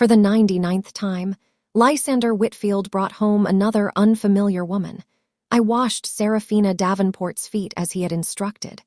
For the 99th time, Lysander Whitfield brought home another unfamiliar woman. I washed Saraphina Davenport's feet as he had instructed.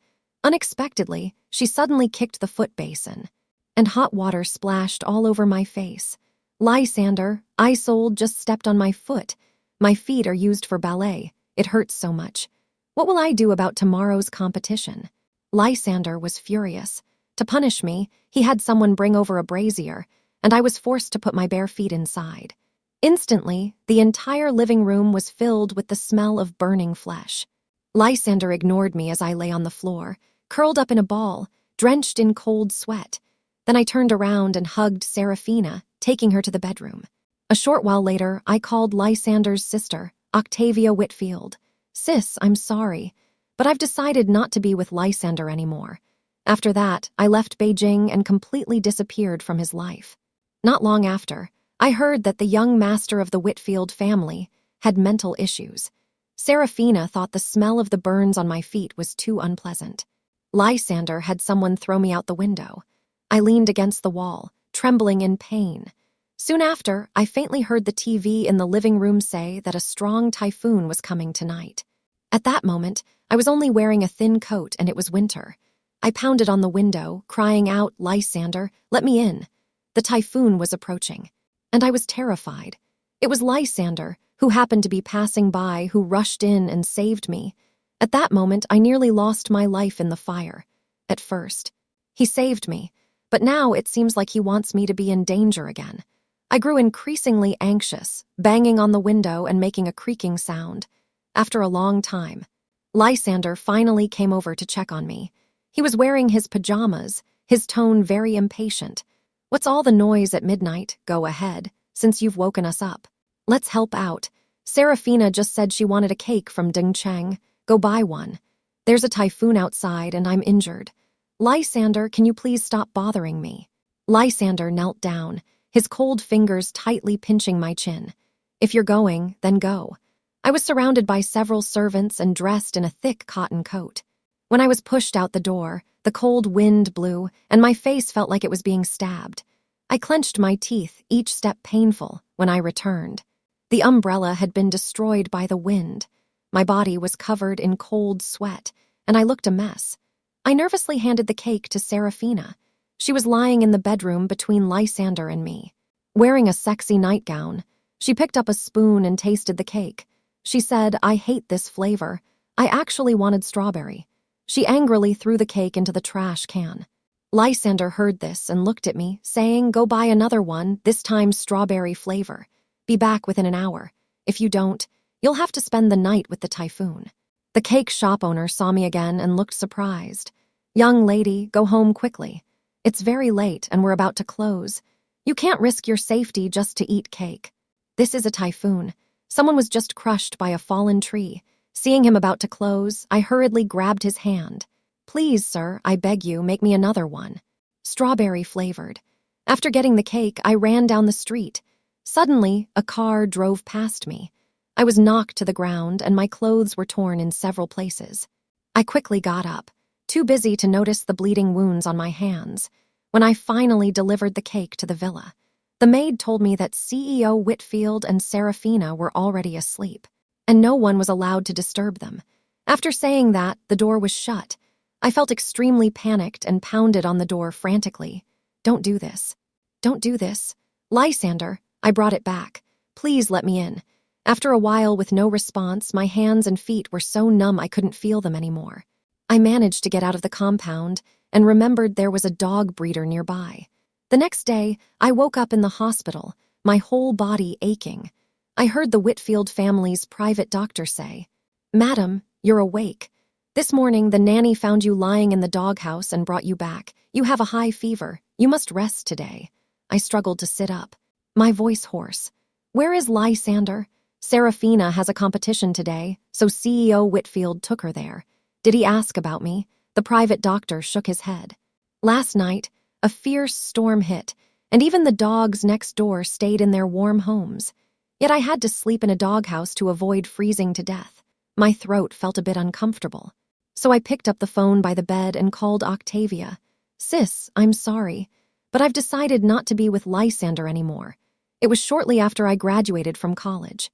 Unexpectedly, she suddenly kicked the foot basin, and hot water splashed all over my face. Lysander, Isolde just stepped on my foot. My feet are used for ballet. It hurts so much. What will I do about tomorrow's competition? Lysander was furious. To punish me, he had someone bring over a brazier, and I was forced to put my bare feet inside. Instantly, the entire living room was filled with the smell of burning flesh. Lysander ignored me as I lay on the floor, curled up in a ball, drenched in cold sweat. Then I turned around and hugged Saraphina, taking her to the bedroom. A short while later, I called Lysander's sister, Octavia Whitfield. "Sis, I'm sorry, but I've decided not to be with Lysander anymore." After that, I left Beijing and completely disappeared from his life. Not long after, I heard that the young master of the Whitfield family had mental issues. Saraphina thought the smell of the burns on my feet was too unpleasant. Lysander had someone throw me out the window. I leaned against the wall, trembling in pain. Soon after, I faintly heard the TV in the living room say that a strong typhoon was coming tonight. At that moment, I was only wearing a thin coat and it was winter. I pounded on the window, crying out, "Lysander, let me in." The typhoon was approaching, and I was terrified. It was Lysander, who happened to be passing by, who rushed in and saved me. At that moment, I nearly lost my life in the fire. At first, he saved me, but now it seems like he wants me to be in danger again. I grew increasingly anxious, banging on the window and making a creaking sound. After a long time, Lysander finally came over to check on me. He was wearing his pajamas, his tone very impatient. "What's all the noise at midnight? Go ahead, since you've woken us up. Let's help out. Saraphina just said she wanted a cake from Dingcheng. Go buy one. There's a typhoon outside and I'm injured. Lysander, can you please stop bothering me?" Lysander knelt down, his cold fingers tightly pinching my chin. "If you're going, then go." I was surrounded by several servants and dressed in a thick cotton coat. When I was pushed out the door, the cold wind blew, and my face felt like it was being stabbed. I clenched my teeth, each step painful, when I returned. The umbrella had been destroyed by the wind. My body was covered in cold sweat, and I looked a mess. I nervously handed the cake to Saraphina. She was lying in the bedroom between Lysander and me. Wearing a sexy nightgown, she picked up a spoon and tasted the cake. She said, "I hate this flavor. I actually wanted strawberry." She angrily threw the cake into the trash can. Lysander heard this and looked at me, saying, "Go buy another one, this time strawberry flavor. Be back within an hour. If you don't, you'll have to spend the night with the typhoon." The cake shop owner saw me again and looked surprised. "Young lady, go home quickly. It's very late and we're about to close. You can't risk your safety just to eat cake. This is a typhoon. Someone was just crushed by a fallen tree." Seeing him about to close, I hurriedly grabbed his hand. "Please, sir, I beg you, make me another one. Strawberry flavored." After getting the cake, I ran down the street. Suddenly, a car drove past me. I was knocked to the ground and my clothes were torn in several places. I quickly got up, too busy to notice the bleeding wounds on my hands. When I finally delivered the cake to the villa, the maid told me that CEO Whitfield and Saraphina were already asleep, and no one was allowed to disturb them. After saying that, the door was shut. I felt extremely panicked and pounded on the door frantically. "Don't do this. Don't do this. Lysander," I brought it back. "Please let me in." After a while with no response, my hands and feet were so numb I couldn't feel them anymore. I managed to get out of the compound and remembered there was a dog breeder nearby. The next day, I woke up in the hospital, my whole body aching. I heard the Whitfield family's private doctor say, "Madam, you're awake. This morning the nanny found you lying in the doghouse and brought you back. You have a high fever. You must rest today." I struggled to sit up, my voice hoarse. "Where is Lysander? Saraphina has a competition today, so CEO Whitfield took her there. Did he ask about me?" The private doctor shook his head. "Last night, a fierce storm hit, and even the dogs next door stayed in their warm homes. Yet I had to sleep in a doghouse to avoid freezing to death. My throat felt a bit uncomfortable. So I picked up the phone by the bed and called Octavia. "Sis, I'm sorry, but I've decided not to be with Lysander anymore. It was shortly after I graduated from college.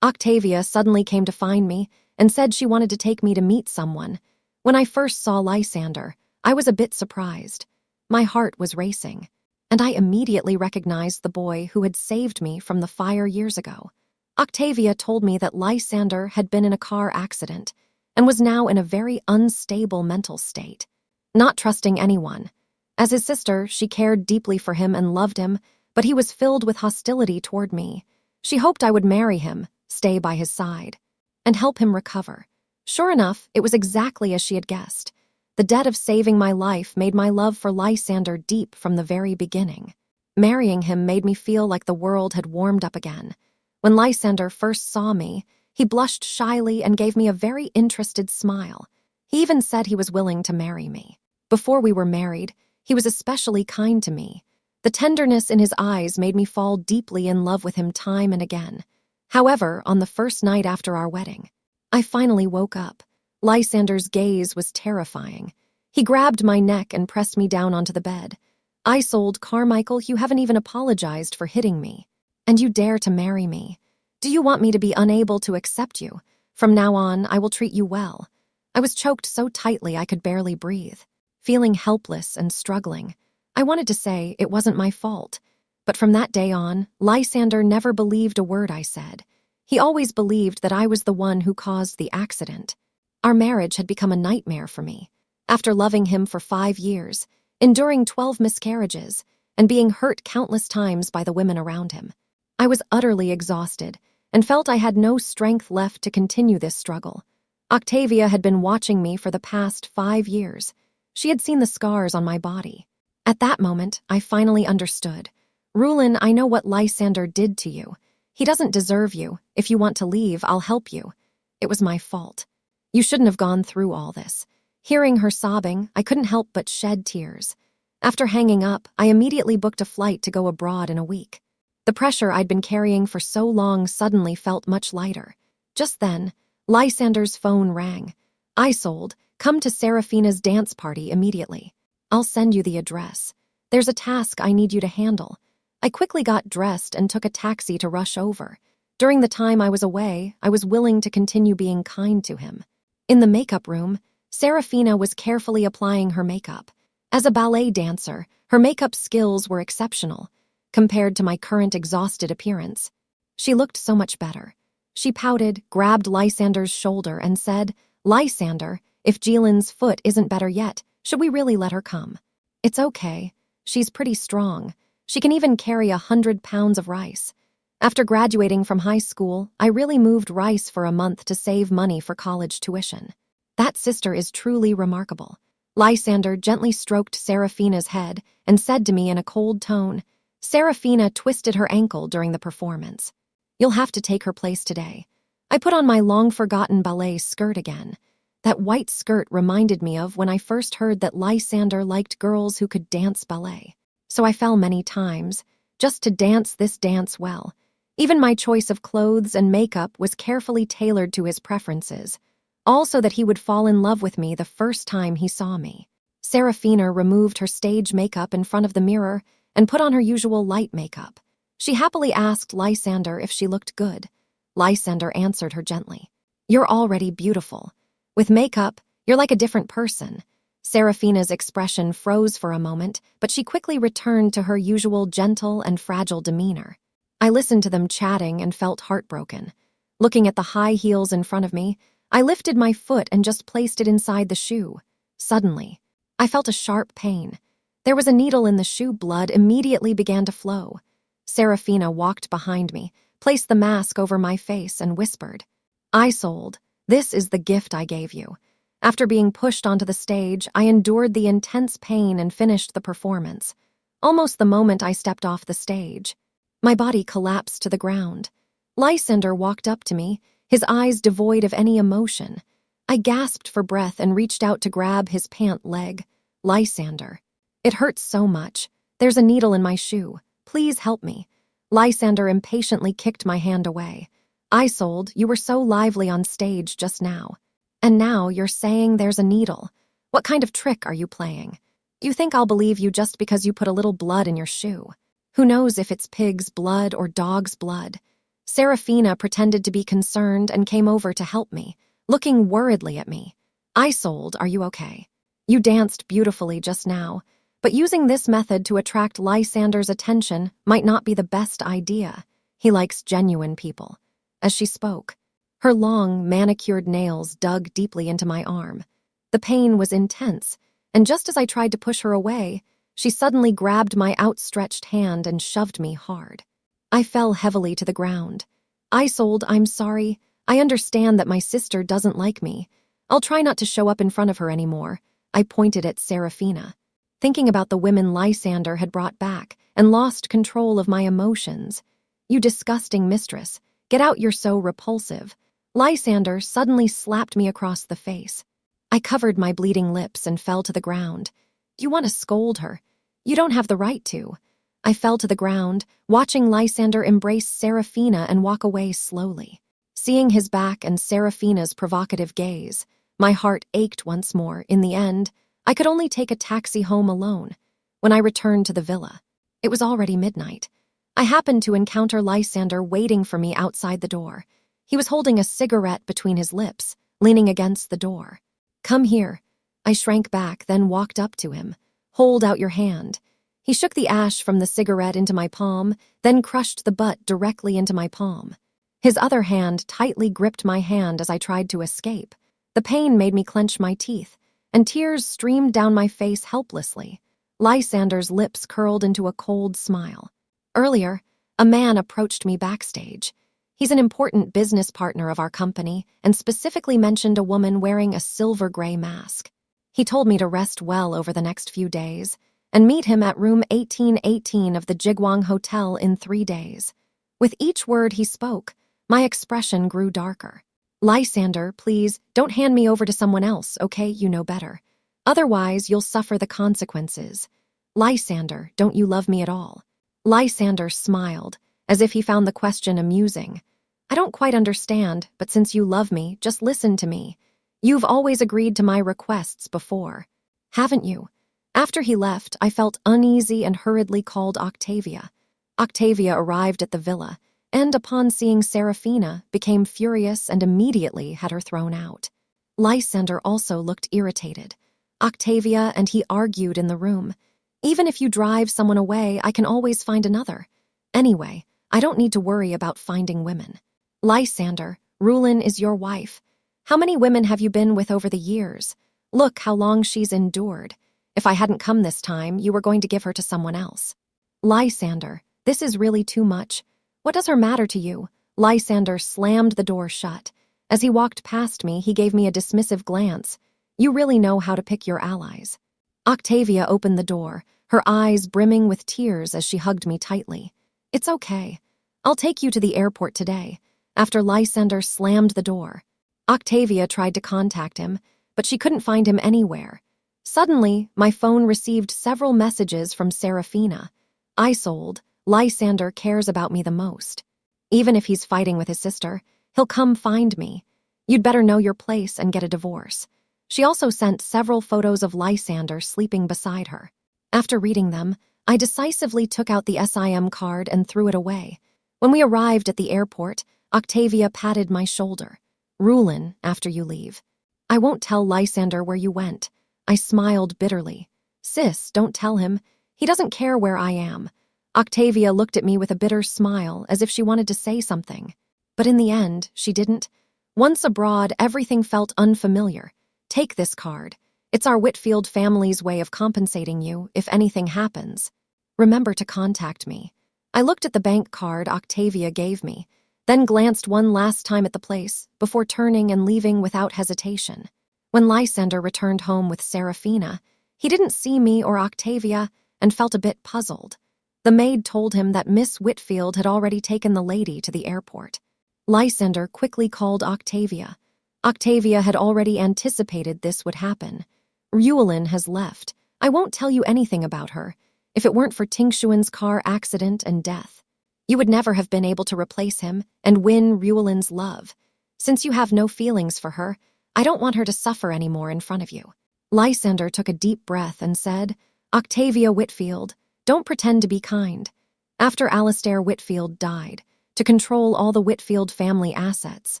Octavia suddenly came to find me and said she wanted to take me to meet someone. When I first saw Lysander, I was a bit surprised. My heart was racing, and I immediately recognized the boy who had saved me from the fire years ago. Octavia told me that Lysander had been in a car accident and was now in a very unstable mental state, not trusting anyone. As his sister, she cared deeply for him and loved him, but he was filled with hostility toward me. She hoped I would marry him, stay by his side, and help him recover. Sure enough, it was exactly as she had guessed. The debt of saving my life made my love for Lysander deep from the very beginning. Marrying him made me feel like the world had warmed up again. When Lysander first saw me, he blushed shyly and gave me a very interested smile. He even said he was willing to marry me. Before we were married, he was especially kind to me. The tenderness in his eyes made me fall deeply in love with him time and again. However, on the first night after our wedding, I finally woke up. Lysander's gaze was terrifying. He grabbed my neck and pressed me down onto the bed. "Isolde, Carmichael, you haven't even apologized for hitting me. And you dare to marry me. Do you want me to be unable to accept you? From now on, I will treat you well." I was choked so tightly I could barely breathe. Feeling helpless and struggling, I wanted to say it wasn't my fault. But from that day on, Lysander never believed a word I said. He always believed that I was the one who caused the accident. Our marriage had become a nightmare for me. After loving him for 5 years, enduring 12 miscarriages, and being hurt countless times by the women around him, I was utterly exhausted and felt I had no strength left to continue this struggle. Octavia had been watching me for the past 5 years. She had seen the scars on my body. At that moment, I finally understood. "Rulin, I know what Lysander did to you. He doesn't deserve you. If you want to leave, I'll help you. It was my fault. You shouldn't have gone through all this." Hearing her sobbing, I couldn't help but shed tears. After hanging up, I immediately booked a flight to go abroad in a week. The pressure I'd been carrying for so long suddenly felt much lighter. Just then, Lysander's phone rang. "Isolde, come to Saraphina's dance party immediately. I'll send you the address. There's a task I need you to handle." I quickly got dressed and took a taxi to rush over. During the time I was away, I was willing to continue being kind to him. In the makeup room, Saraphina was carefully applying her makeup. As a ballet dancer, her makeup skills were exceptional, compared to my current exhausted appearance. She looked so much better. She pouted, grabbed Lysander's shoulder, and said, "Lysander, if Jeelan's foot isn't better yet, should we really let her come? It's okay. She's pretty strong. She can even carry 100 pounds of rice." After graduating from high school, I really moved rice for a month to save money for college tuition. That sister is truly remarkable. Lysander gently stroked Saraphina's head and said to me in a cold tone, "Saraphina twisted her ankle during the performance. You'll have to take her place today." I put on my long-forgotten ballet skirt again. That white skirt reminded me of when I first heard that Lysander liked girls who could dance ballet. So I fell many times, just to dance this dance well. Even my choice of clothes and makeup was carefully tailored to his preferences, all so that he would fall in love with me the first time he saw me. Saraphina removed her stage makeup in front of the mirror and put on her usual light makeup. She happily asked Lysander if she looked good. Lysander answered her gently, "You're already beautiful. With makeup, you're like a different person." Saraphina's expression froze for a moment, but she quickly returned to her usual gentle and fragile demeanor. I listened to them chatting and felt heartbroken. Looking at the high heels in front of me, I lifted my foot and just placed it inside the shoe. Suddenly, I felt a sharp pain. There was a needle in the shoe. Blood immediately began to flow. Saraphina walked behind me, placed the mask over my face, and whispered, "Isolde, this is the gift I gave you." After being pushed onto the stage, I endured the intense pain and finished the performance. Almost the moment I stepped off the stage, my body collapsed to the ground. Lysander walked up to me, his eyes devoid of any emotion. I gasped for breath and reached out to grab his pant leg. "Lysander, it hurts so much. There's a needle in my shoe. Please help me." Lysander impatiently kicked my hand away. "Isolde, you were so lively on stage just now. And now you're saying there's a needle. What kind of trick are you playing?" You think I'll believe you just because you put a little blood in your shoe. Who knows if it's pig's blood or dog's blood? Saraphina pretended to be concerned and came over to help me, looking worriedly at me. Isolde, are you okay? You danced beautifully just now, but using this method to attract Lysander's attention might not be the best idea. He likes genuine people. As she spoke, her long, manicured nails dug deeply into my arm. The pain was intense, and just as I tried to push her away, she suddenly grabbed my outstretched hand and shoved me hard. I fell heavily to the ground. Isolde, I'm sorry. I understand that my sister doesn't like me. I'll try not to show up in front of her anymore. I pointed at Saraphina, thinking about the women Lysander had brought back and lost control of my emotions. You disgusting mistress, get out, you're so repulsive. Lysander suddenly slapped me across the face. I covered my bleeding lips and fell to the ground. You want to scold her? You don't have the right to. I fell to the ground, watching Lysander embrace Saraphina and walk away slowly. Seeing his back and Seraphina's provocative gaze, my heart ached once more. In the end, I could only take a taxi home alone. When I returned to the villa, it was already midnight. I happened to encounter Lysander waiting for me outside the door. He was holding a cigarette between his lips, leaning against the door. Come here. I shrank back, then walked up to him. Hold out your hand. He shook the ash from the cigarette into my palm, then crushed the butt directly into my palm. His other hand tightly gripped my hand as I tried to escape. The pain made me clench my teeth, and tears streamed down my face helplessly. Lysander's lips curled into a cold smile. Earlier, a man approached me backstage. He's an important business partner of our company and specifically mentioned a woman wearing a silver-gray mask. He told me to rest well over the next few days and meet him at room 1818 of the Jigwang Hotel in 3 days. With each word he spoke, my expression grew darker. Lysander, please, don't hand me over to someone else, okay? You know better. Otherwise, you'll suffer the consequences. Lysander, don't you love me at all? Lysander smiled, as if he found the question amusing. I don't quite understand, but since you love me, just listen to me. You've always agreed to my requests before, haven't you? After he left, I felt uneasy and hurriedly called Octavia. Octavia arrived at the villa, and upon seeing Saraphina, became furious and immediately had her thrown out. Lysander also looked irritated. Octavia and he argued in the room. Even if you drive someone away, I can always find another. Anyway, I don't need to worry about finding women. Lysander, Rulin is your wife. How many women have you been with over the years? Look how long she's endured. If I hadn't come this time, you were going to give her to someone else. Lysander, this is really too much. What does her matter to you? Lysander slammed the door shut. As he walked past me, he gave me a dismissive glance. You really know how to pick your allies. Octavia opened the door, her eyes brimming with tears as she hugged me tightly. It's okay. I'll take you to the airport today. After Lysander slammed the door, Octavia tried to contact him, but she couldn't find him anywhere. Suddenly, my phone received several messages from Saraphina. Isolde, Lysander cares about me the most. Even if he's fighting with his sister, he'll come find me. You'd better know your place and get a divorce. She also sent several photos of Lysander sleeping beside her. After reading them, I decisively took out the SIM card and threw it away. When we arrived at the airport, Octavia patted my shoulder. Rulin, after you leave. I won't tell Lysander where you went. I smiled bitterly. Sis, don't tell him. He doesn't care where I am. Octavia looked at me with a bitter smile, as if she wanted to say something. But in the end, she didn't. Once abroad, everything felt unfamiliar. Take this card. It's our Whitfield family's way of compensating you if anything happens. Remember to contact me. I looked at the bank card Octavia gave me, then glanced one last time at the place before turning and leaving without hesitation. When Lysander returned home with Saraphina, he didn't see me or Octavia and felt a bit puzzled. The maid told him that Miss Whitfield had already taken the lady to the airport. Lysander quickly called Octavia. Octavia had already anticipated this would happen. Rulin has left. I won't tell you anything about her. If it weren't for Tingshuan's car accident and death, you would never have been able to replace him and win Rulin's love. Since you have no feelings for her, I don't want her to suffer anymore in front of you. Lysander took a deep breath and said, Octavia Whitfield, don't pretend to be kind. After Alastair Whitfield died, to control all the Whitfield family assets,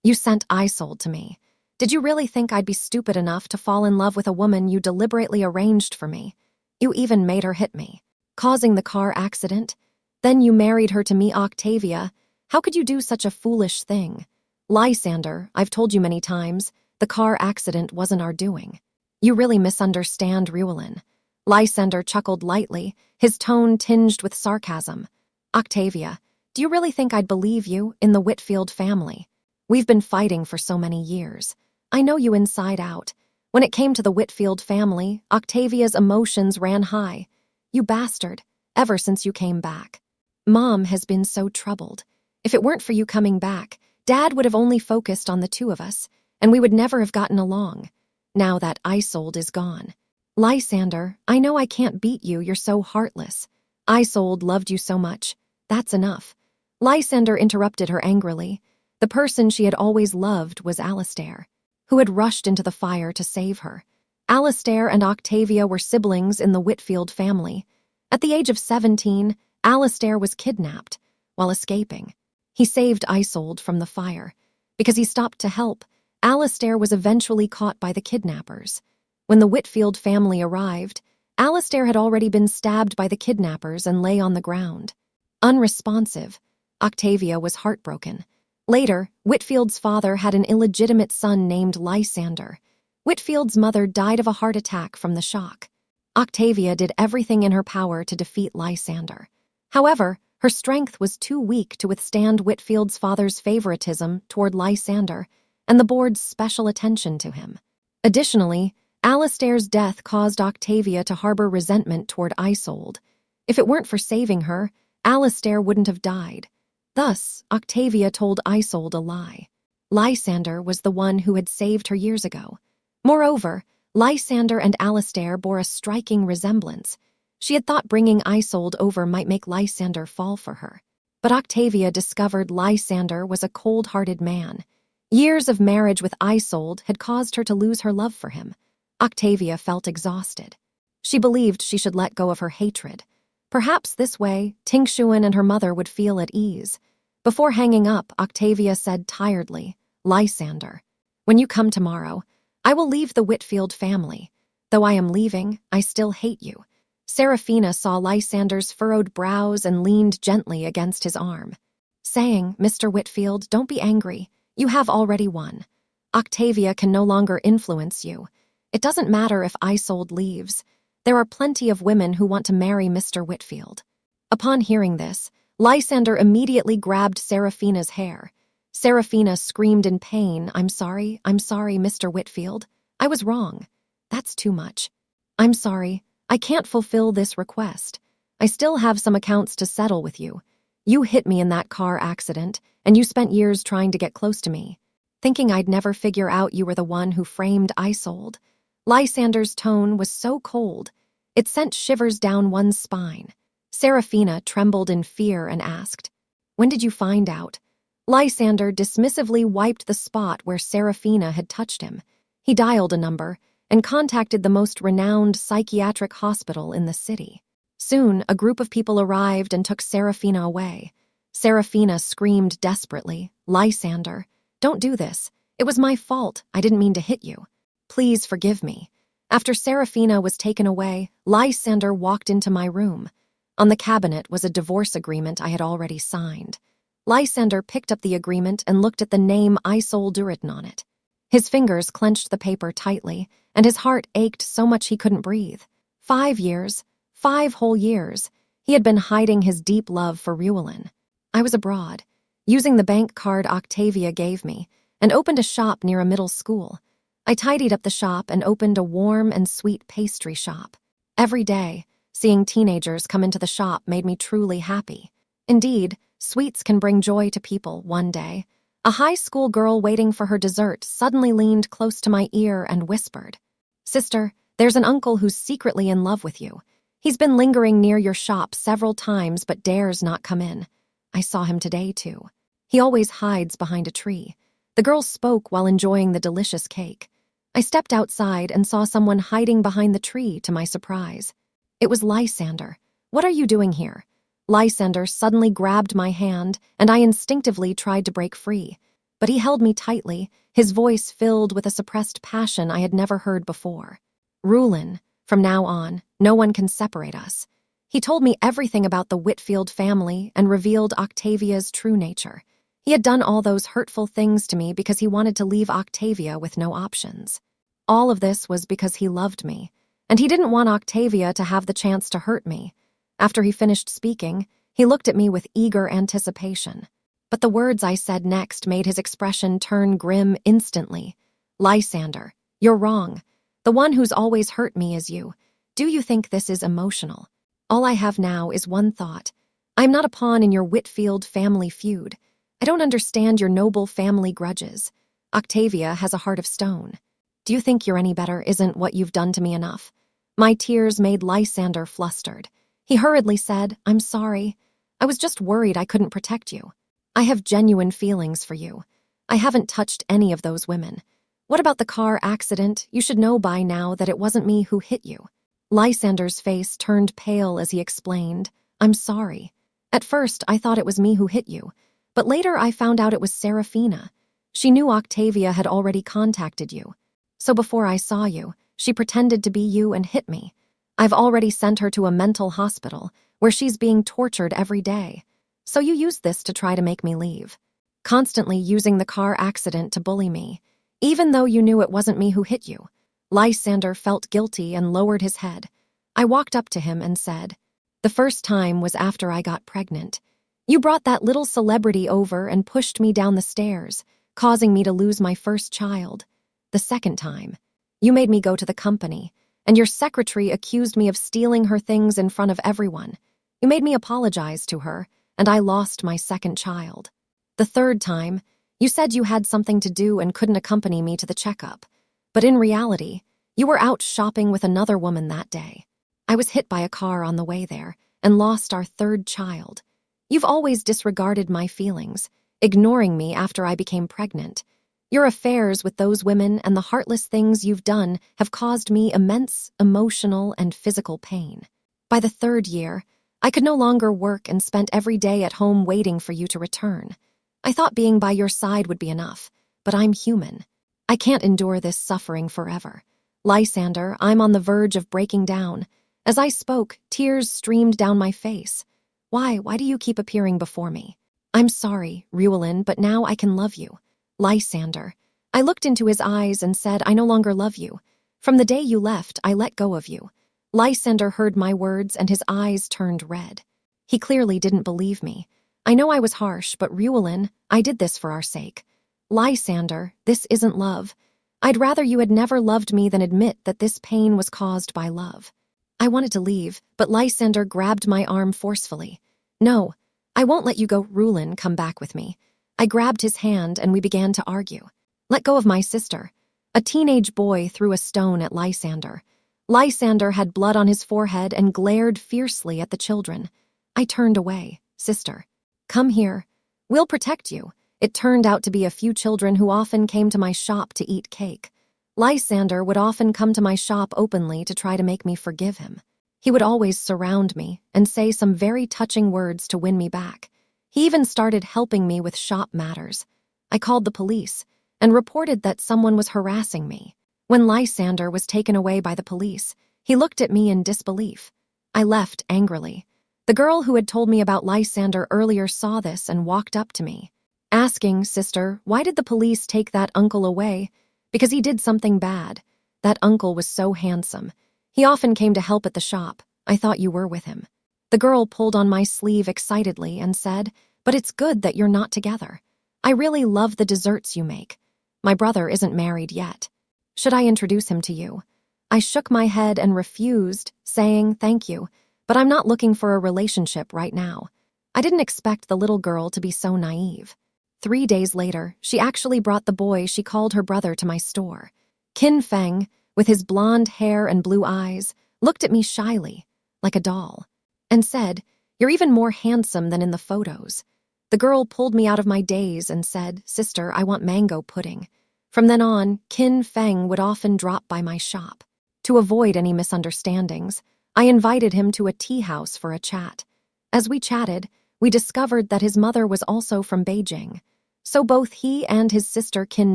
you sent Isolde to me. Did you really think I'd be stupid enough to fall in love with a woman you deliberately arranged for me? You even made her hit me, causing the car accident. Then you married her to me, Octavia. How could you do such a foolish thing? Lysander, I've told you many times, the car accident wasn't our doing. You really misunderstand Rewelin. Lysander chuckled lightly, his tone tinged with sarcasm. Octavia, do you really think I'd believe you in the Whitfield family? We've been fighting for so many years. I know you inside out. When it came to the Whitfield family, Octavia's emotions ran high. You bastard, ever since you came back. Mom has been so troubled. If it weren't for you coming back, Dad would have only focused on the two of us, and we would never have gotten along. Now that Isolde is gone. Lysander, I know I can't beat you, you're so heartless. Isolde loved you so much. That's enough. Lysander interrupted her angrily. The person she had always loved was Alastair, who had rushed into the fire to save her. Alastair and Octavia were siblings in the Whitfield family. At the age of 17, Alastair was kidnapped while escaping. He saved Isolde from the fire. Because he stopped to help, Alastair was eventually caught by the kidnappers. When the Whitfield family arrived, Alastair had already been stabbed by the kidnappers and lay on the ground. Unresponsive, Octavia was heartbroken. Later, Whitfield's father had an illegitimate son named Lysander. Whitfield's mother died of a heart attack from the shock. Octavia did everything in her power to defeat Lysander. However, her strength was too weak to withstand Whitfield's father's favoritism toward Lysander and the board's special attention to him. Additionally, Alastair's death caused Octavia to harbor resentment toward Isolde. If it weren't for saving her, Alastair wouldn't have died. Thus, Octavia told Isolde a lie. Lysander was the one who had saved her years ago. Moreover, Lysander and Alastair bore a striking resemblance. She had thought bringing Isolde over might make Lysander fall for her. But Octavia discovered Lysander was a cold-hearted man. Years of marriage with Isolde had caused her to lose her love for him. Octavia felt exhausted. She believed she should let go of her hatred. Perhaps this way, Tingshuan and her mother would feel at ease. Before hanging up, Octavia said tiredly, Lysander, when you come tomorrow, I will leave the Whitfield family. Though I am leaving, I still hate you. Saraphina saw Lysander's furrowed brows and leaned gently against his arm, saying, Mr. Whitfield, don't be angry. You have already won. Octavia can no longer influence you. It doesn't matter if Isolde leaves. There are plenty of women who want to marry Mr. Whitfield. Upon hearing this, Lysander immediately grabbed Saraphina's hair. Saraphina screamed in pain, I'm sorry, Mr. Whitfield. I was wrong. That's too much. I'm sorry. I can't fulfill this request. I still have some accounts to settle with you. You hit me in that car accident, and you spent years trying to get close to me, thinking I'd never figure out you were the one who framed Isolde. Lysander's tone was so cold, it sent shivers down one's spine. Saraphina trembled in fear and asked, When did you find out? Lysander dismissively wiped the spot where Saraphina had touched him. He dialed a number and contacted the most renowned psychiatric hospital in the city. Soon, a group of people arrived and took Saraphina away. Saraphina screamed desperately, Lysander, don't do this. It was my fault. I didn't mean to hit you. Please forgive me. After Saraphina was taken away, Lysander walked into my room. On the cabinet was a divorce agreement I had already signed. Lysander picked up the agreement and looked at the name Isolde written on it. His fingers clenched the paper tightly, and his heart ached so much he couldn't breathe. 5 years, 5 whole years, he had been hiding his deep love for Rewelin. I was abroad, using the bank card Octavia gave me, and opened a shop near a middle school. I tidied up the shop and opened a warm and sweet pastry shop. Every day, seeing teenagers come into the shop made me truly happy. Indeed, sweets can bring joy to people. One day, a high school girl waiting for her dessert suddenly leaned close to my ear and whispered, Sister, there's an uncle who's secretly in love with you. He's been lingering near your shop several times but dares not come in. I saw him today, too. He always hides behind a tree. The girl spoke while enjoying the delicious cake. I stepped outside and saw someone hiding behind the tree, to my surprise. It was Lysander. "What are you doing here?" Lysander suddenly grabbed my hand, and I instinctively tried to break free. But he held me tightly, his voice filled with a suppressed passion I had never heard before. "Rulin, from now on, no one can separate us." He told me everything about the Whitfield family and revealed Octavia's true nature. He had done all those hurtful things to me because he wanted to leave Octavia with no options. All of this was because he loved me, and he didn't want Octavia to have the chance to hurt me. After he finished speaking, he looked at me with eager anticipation. But the words I said next made his expression turn grim instantly. "Lysander, you're wrong. The one who's always hurt me is you. Do you think this is emotional? All I have now is one thought. I'm not a pawn in your Whitfield family feud. I don't understand your noble family grudges. Octavia has a heart of stone. Do you think you're any better isn't what you've done to me enough?" My tears made Lysander flustered. He hurriedly said, "I'm sorry. I was just worried I couldn't protect you. I have genuine feelings for you. I haven't touched any of those women. What about the car accident? You should know by now that it wasn't me who hit you." Lysander's face turned pale as he explained, "I'm sorry. At first, I thought it was me who hit you, but later I found out it was Saraphina. She knew Octavia had already contacted you. So before I saw you, she pretended to be you and hit me. I've already sent her to a mental hospital where she's being tortured every day. So you used this to try to make me leave. Constantly using the car accident to bully me, even though you knew it wasn't me who hit you." Lysander felt guilty and lowered his head. I walked up to him and said, "The first time was after I got pregnant. You brought that little celebrity over and pushed me down the stairs, causing me to lose my first child. The second time, you made me go to the company, and your secretary accused me of stealing her things in front of everyone. You made me apologize to her, and I lost my second child. The third time, you said you had something to do and couldn't accompany me to the checkup. But in reality, you were out shopping with another woman that day. I was hit by a car on the way there and lost our third child. You've always disregarded my feelings, ignoring me after I became pregnant. Your affairs with those women and the heartless things you've done have caused me immense emotional and physical pain. By the third year, I could no longer work and spent every day at home waiting for you to return. I thought being by your side would be enough, but I'm human. I can't endure this suffering forever. Lysander, I'm on the verge of breaking down." As I spoke, tears streamed down my face. Why do you keep appearing before me? "I'm sorry, Rulin, but now I can love you." "Lysander." I looked into his eyes and said, "I no longer love you. From the day you left, I let go of you." Lysander heard my words and his eyes turned red. He clearly didn't believe me. "I know I was harsh, but Rulin, I did this for our sake." "Lysander, this isn't love. I'd rather you had never loved me than admit that this pain was caused by love." I wanted to leave, but Lysander grabbed my arm forcefully. "No, I won't let you go. Rulin, come back with me." I grabbed his hand and we began to argue. "Let go of my sister." A teenage boy threw a stone at Lysander. Lysander had blood on his forehead and glared fiercely at the children. I turned away. "Sister, come here. We'll protect you." It turned out to be a few children who often came to my shop to eat cake. Lysander would often come to my shop openly to try to make me forgive him. He would always surround me and say some very touching words to win me back. He even started helping me with shop matters. I called the police and reported that someone was harassing me. When Lysander was taken away by the police, he looked at me in disbelief. I left angrily. The girl who had told me about Lysander earlier saw this and walked up to me, asking, "Sister, why did the police take that uncle away?" "Because he did something bad. That uncle was so handsome. He often came to help at the shop. I thought you were with him." The girl pulled on my sleeve excitedly and said, "But it's good that you're not together. I really love the desserts you make. My brother isn't married yet. Should I introduce him to you?" I shook my head and refused, saying, "Thank you, but I'm not looking for a relationship right now." I didn't expect the little girl to be so naive. 3 days later, she actually brought the boy she called her brother to my store. Qin Feng, with his blonde hair and blue eyes, looked at me shyly, like a doll, and said, "You're even more handsome than in the photos." The girl pulled me out of my daze and said, "Sister, I want mango pudding." From then on, Qin Feng would often drop by my shop. To avoid any misunderstandings, I invited him to a tea house for a chat. As we chatted, we discovered that his mother was also from Beijing, so both he and his sister Qin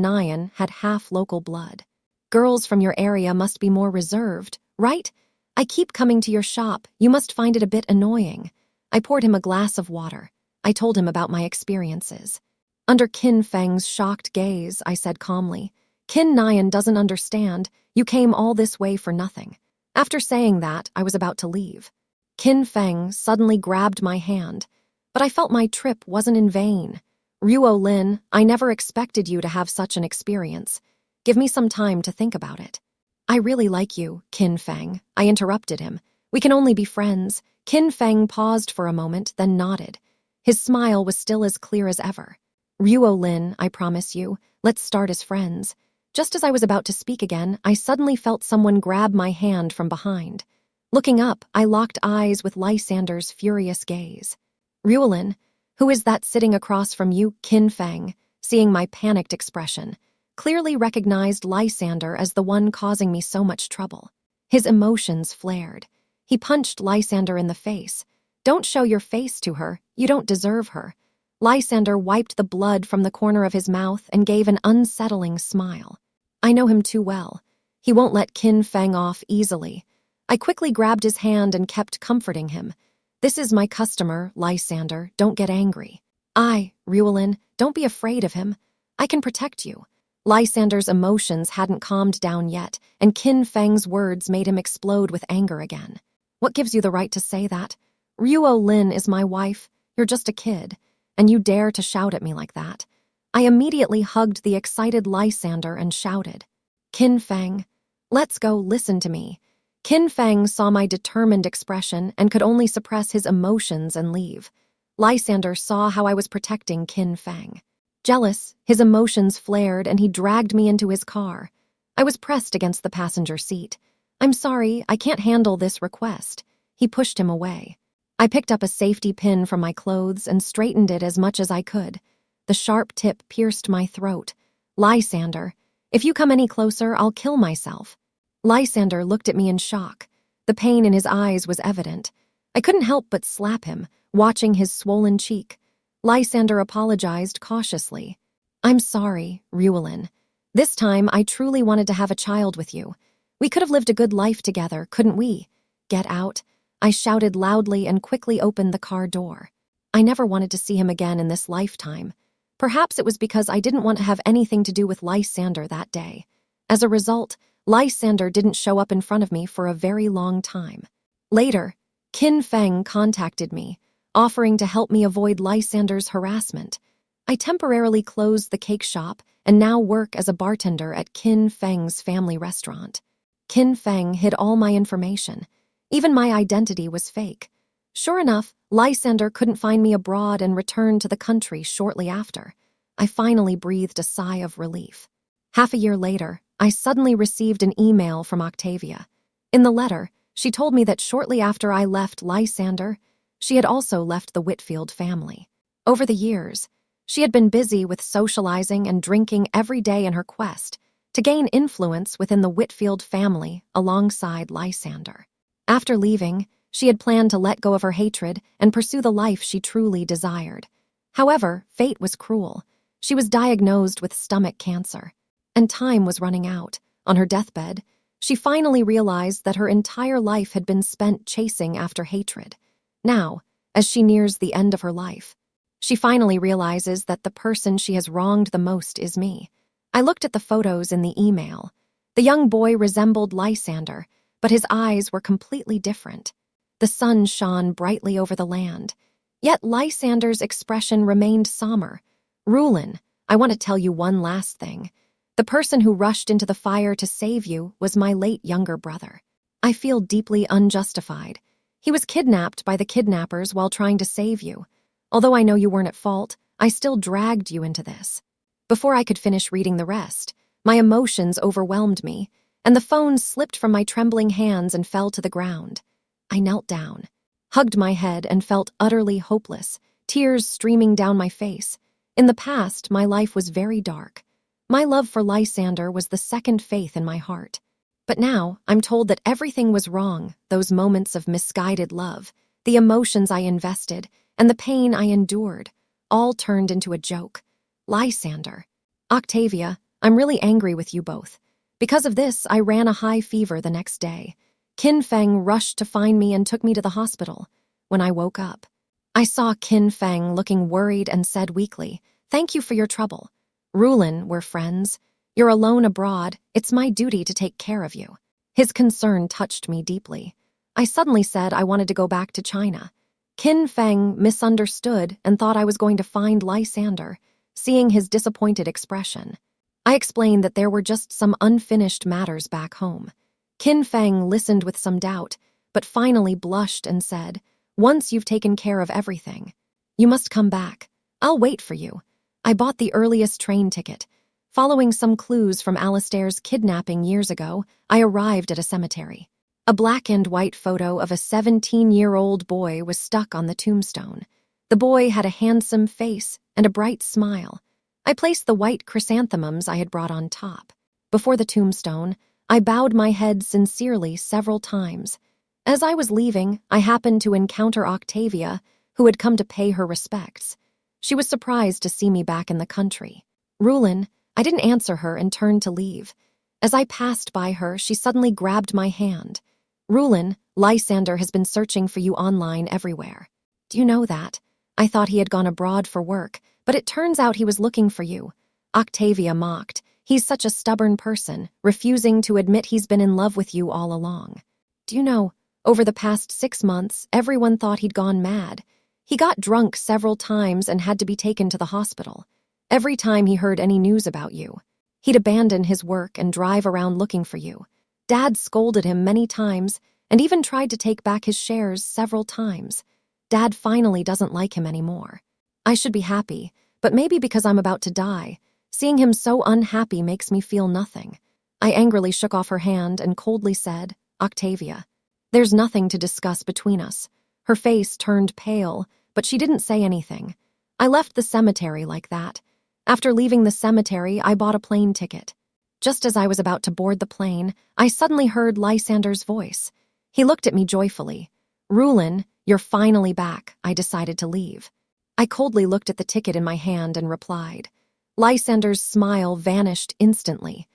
Nian had half local blood. Girls from your area must be more reserved, right? I keep coming to your shop, you must find it a bit annoying. I poured him a glass of water. I told him about my experiences. Under Qin Feng's shocked gaze, I said calmly, Qin Nian doesn't understand, you came all this way for nothing. After saying that, I was about to leave. Qin Feng suddenly grabbed my hand, but I felt my trip wasn't in vain. Ruo Lin, I never expected you to have such an experience. Give me some time to think about it. I really like you, Qin Feng. I interrupted him. We can only be friends. Qin Feng paused for a moment, then nodded. His smile was still as clear as ever. Ruo Lin, I promise you, let's start as friends. Just as I was about to speak again, I suddenly felt someone grab my hand from behind. Looking up, I locked eyes with Lysander's furious gaze. Ruo Lin, who is that sitting across from you? Qin Feng, seeing my panicked expression, clearly recognized Lysander as the one causing me so much trouble. His emotions flared. He punched Lysander in the face. Don't show your face to her, you don't deserve her. Lysander wiped the blood from the corner of his mouth and gave an unsettling smile. I know him too well. He won't let Qin Feng off easily. I quickly grabbed his hand and kept comforting him. This is my customer, Lysander, don't get angry. Ruo Lin, don't be afraid of him. I can protect you. Lysander's emotions hadn't calmed down yet, and Qin Feng's words made him explode with anger again. What gives you the right to say that? Ruo Lin is my wife. You're just a kid, and you dare to shout at me like that. I immediately hugged the excited Lysander and shouted, Qin Feng, let's go, listen to me. Qin Feng saw my determined expression and could only suppress his emotions and leave. Lysander saw how I was protecting Qin Feng. Jealous, his emotions flared and he dragged me into his car. I was pressed against the passenger seat. I'm sorry, I can't handle this request. He pushed him away. I picked up a safety pin from my clothes and straightened it as much as I could. The sharp tip pierced my throat. Lysander, if you come any closer, I'll kill myself. Lysander looked at me in shock. The pain in his eyes was evident. I couldn't help but slap him, watching his swollen cheek. Lysander apologized cautiously. I'm sorry, Ruo Lin. This time I truly wanted to have a child with you. We could have lived a good life together, couldn't we? Get out. I shouted loudly and quickly opened the car door. I never wanted to see him again in this lifetime. Perhaps it was because I didn't want to have anything to do with Lysander that day. As a result, Lysander didn't show up in front of me for a very long time. Later, Qin Feng contacted me, offering to help me avoid Lysander's harassment. I temporarily closed the cake shop and now work as a bartender at Qin Feng's family restaurant. Qin Feng hid all my information. Even my identity was fake. Sure enough, Lysander couldn't find me abroad and returned to the country shortly after. I finally breathed a sigh of relief. Half a year later, I suddenly received an email from Octavia. In the letter, she told me that shortly after I left Lysander, she had also left the Whitfield family. Over the years, she had been busy with socializing and drinking every day in her quest to gain influence within the Whitfield family alongside Lysander. After leaving, she had planned to let go of her hatred and pursue the life she truly desired. However, fate was cruel. She was diagnosed with stomach cancer, and time was running out. On her deathbed, she finally realized that her entire life had been spent chasing after hatred. Now, as she nears the end of her life, she finally realizes that the person she has wronged the most is me. I looked at the photos in the email. The young boy resembled Lysander, but his eyes were completely different. The sun shone brightly over the land. Yet Lysander's expression remained somber. Ruo Lin, I want to tell you one last thing. The person who rushed into the fire to save you was my late younger brother. I feel deeply unjustified. He was kidnapped by the kidnappers while trying to save you. Although I know you weren't at fault, I still dragged you into this. Before I could finish reading the rest, my emotions overwhelmed me, and the phone slipped from my trembling hands and fell to the ground. I knelt down, hugged my head, and felt utterly hopeless, tears streaming down my face. In the past, my life was very dark. My love for Lysander was the second faith in my heart. But now, I'm told that everything was wrong, those moments of misguided love, the emotions I invested, and the pain I endured, all turned into a joke. Lysander. Octavia, I'm really angry with you both. Because of this, I ran a high fever the next day. Qin Feng rushed to find me and took me to the hospital. When I woke up, I saw Qin Feng looking worried and said weakly, "Thank you for your trouble. Rulin, we're friends. You're alone abroad. It's my duty to take care of you." His concern touched me deeply. I suddenly said I wanted to go back to China. Qin Feng misunderstood and thought I was going to find Lysander, seeing his disappointed expression. I explained that there were just some unfinished matters back home. Qin Feng listened with some doubt, but finally blushed and said, "Once you've taken care of everything, you must come back. I'll wait for you." I bought the earliest train ticket. Following some clues from Alistair's kidnapping years ago, I arrived at a cemetery. A black and white photo of a 17-year-old boy was stuck on the tombstone. The boy had a handsome face and a bright smile. I placed the white chrysanthemums I had brought on top. Before the tombstone, I bowed my head sincerely several times. As I was leaving, I happened to encounter Octavia, who had come to pay her respects. She was surprised to see me back in the country. "Rulin," I didn't answer her and turned to leave. As I passed by her, she suddenly grabbed my hand. "Rulin, Lysander has been searching for you online everywhere. Do you know that? I thought he had gone abroad for work, but it turns out he was looking for you." Octavia mocked. "He's such a stubborn person, refusing to admit he's been in love with you all along. Do you know, over the past 6 months, everyone thought he'd gone mad. He got drunk several times and had to be taken to the hospital. Every time he heard any news about you, he'd abandon his work and drive around looking for you. Dad scolded him many times and even tried to take back his shares several times. Dad finally doesn't like him anymore. I should be happy, but maybe because I'm about to die, seeing him so unhappy makes me feel nothing." I angrily shook off her hand and coldly said, "Octavia, there's nothing to discuss between us." Her face turned pale, but she didn't say anything. I left the cemetery like that. After leaving the cemetery, I bought a plane ticket. Just as I was about to board the plane, I suddenly heard Lysander's voice. He looked at me joyfully. "Rulin, you're finally back." I decided to leave. I coldly looked at the ticket in my hand and replied. Lysander's smile vanished instantly.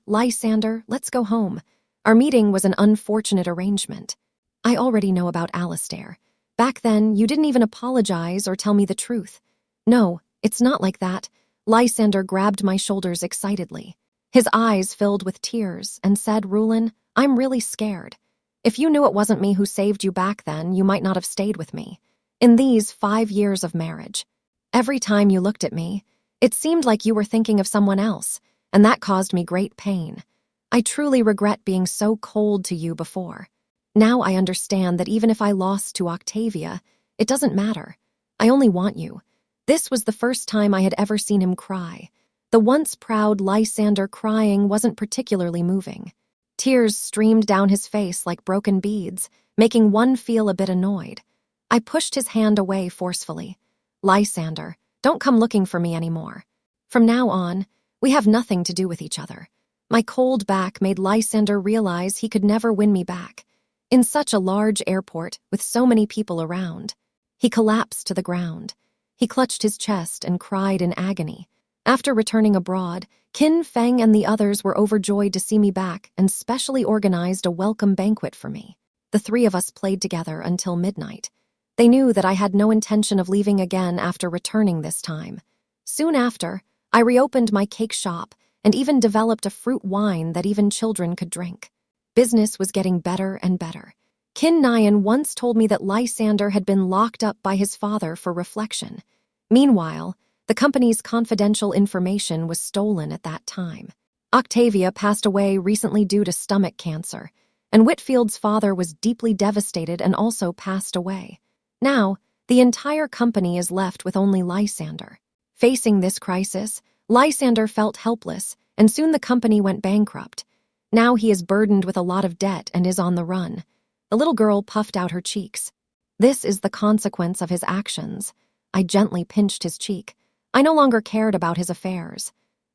Lysander, let's go home. Our meeting was an unfortunate arrangement. I already know about Alistair. Back then, you didn't even apologize or tell me the truth." "No, it's not like that." Lysander grabbed my shoulders excitedly. His eyes filled with tears and said, "Rulin, I'm really scared. If you knew it wasn't me who saved you back then, you might not have stayed with me. In these 5 years of marriage, every time you looked at me, it seemed like you were thinking of someone else, and that caused me great pain. I truly regret being so cold to you before. Now I understand that even if I lost to Octavia, it doesn't matter. I only want you." This was the first time I had ever seen him cry. The once proud Lysander crying wasn't particularly moving. Tears streamed down his face like broken beads, making one feel a bit annoyed. I pushed his hand away forcefully. "Lysander, don't come looking for me anymore. From now on, we have nothing to do with each other." My cold back made Lysander realize he could never win me back. In such a large airport with so many people around, he collapsed to the ground. He clutched his chest and cried in agony. After returning abroad, Qin Feng and the others were overjoyed to see me back and specially organized a welcome banquet for me. The 3 of us played together until midnight. They knew that I had no intention of leaving again after returning this time. Soon after, I reopened my cake shop and even developed a fruit wine that even children could drink. Business was getting better and better. Qin Nian once told me that Lysander had been locked up by his father for reflection. Meanwhile, the company's confidential information was stolen at that time. Octavia passed away recently due to stomach cancer, and Whitfield's father was deeply devastated and also passed away. Now, the entire company is left with only Lysander. Facing this crisis, Lysander felt helpless, and soon the company went bankrupt. Now he is burdened with a lot of debt and is on the run. The little girl puffed out her cheeks. "This is the consequence of his actions." I gently pinched his cheek. I no longer cared about his affairs.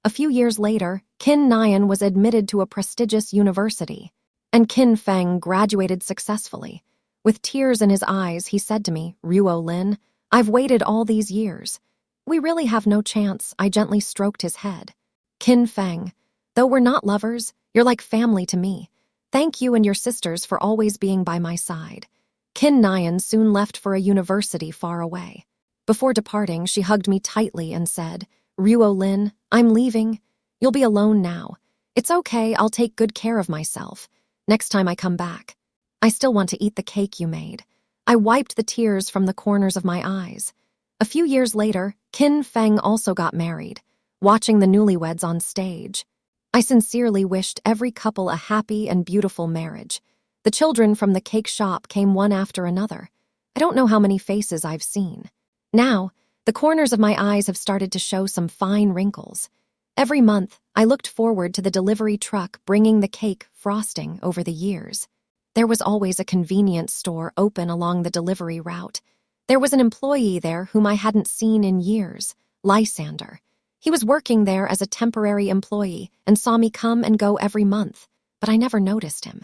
A few years later, Qin Nian was admitted to a prestigious university, and Qin Feng graduated successfully. With tears in his eyes, he said to me, "Ruo Lin, I've waited all these years. We really have no chance," I gently stroked his head. "Qin Feng, though we're not lovers, you're like family to me. Thank you and your sisters for always being by my side." Qin Nian soon left for a university far away. Before departing, she hugged me tightly and said, "Ruo Lin, I'm leaving. You'll be alone now. It's okay, I'll take good care of myself. Next time I come back. I still want to eat the cake you made." I wiped the tears from the corners of my eyes. A few years later, Qin Feng also got married, watching the newlyweds on stage. I sincerely wished every couple a happy and beautiful marriage. The children from the cake shop came one after another. I don't know how many faces I've seen. Now, the corners of my eyes have started to show some fine wrinkles. Every month, I looked forward to the delivery truck bringing the cake frosting over the years. There was always a convenience store open along the delivery route. There was an employee there whom I hadn't seen in years, Lysander. He was working there as a temporary employee and saw me come and go every month, but I never noticed him.